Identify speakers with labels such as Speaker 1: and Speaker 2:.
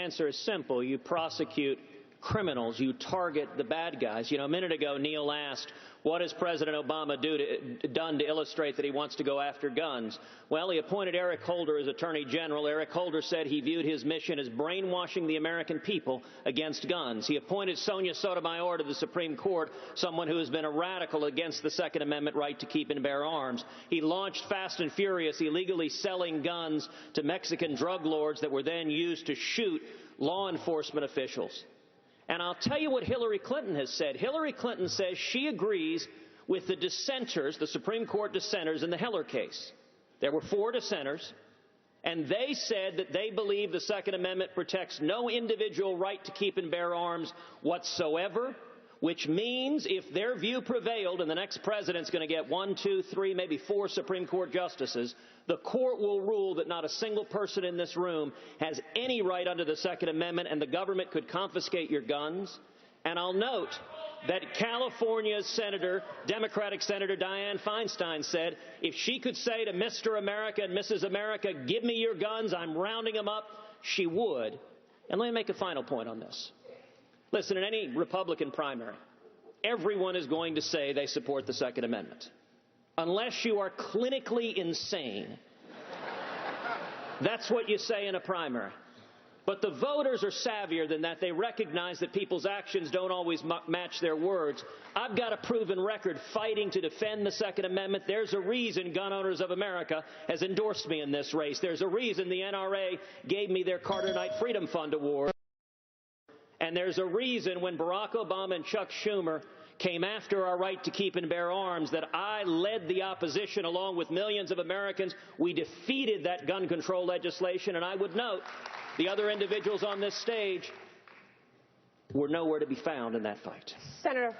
Speaker 1: answer is simple. You prosecute criminals. You target the bad guys. You know, a minute ago, Neil asked, what has President Obama done to illustrate that he wants to go after guns? Well, he appointed Eric Holder as Attorney General. Eric Holder said he viewed his mission as brainwashing the American people against guns. He appointed Sonia Sotomayor to the Supreme Court, someone who has been a radical against the Second Amendment right to keep and bear arms. He launched Fast and Furious, illegally selling guns to Mexican drug lords that were then used to shoot law enforcement officials. And I'll tell you what Hillary Clinton has said. Hillary Clinton says she agrees with the dissenters, the Supreme Court dissenters in the Heller case. There were 4 dissenters, and they said that they believe the Second Amendment protects no individual right to keep and bear arms whatsoever, which means if their view prevailed and the next president's going to get 1, 2, 3, maybe 4 Supreme Court justices, the court will rule that not a single person in this room has any right under the Second Amendment, and the government could confiscate your guns. And I'll note that California's senator, Democratic Senator Dianne Feinstein, said if she could say to Mr. America and Mrs. America, give me your guns, I'm rounding them up, she would. And let me make a final point on this. Listen, in any Republican primary, everyone is going to say they support the Second Amendment. Unless you are clinically insane. That's what you say in a primary. But the voters are savvier than that. They recognize that people's actions don't always match their words. I've got a proven record fighting to defend the Second Amendment. There's a reason Gun Owners of America has endorsed me in this race. There's a reason the NRA gave me their Carter Knight Freedom Fund Award. And there's a reason when Barack Obama and Chuck Schumer came after our right to keep and bear arms that I led the opposition along with millions of Americans. We defeated that gun control legislation, and I would note the other individuals on this stage were nowhere to be found in that fight.
Speaker 2: Senator.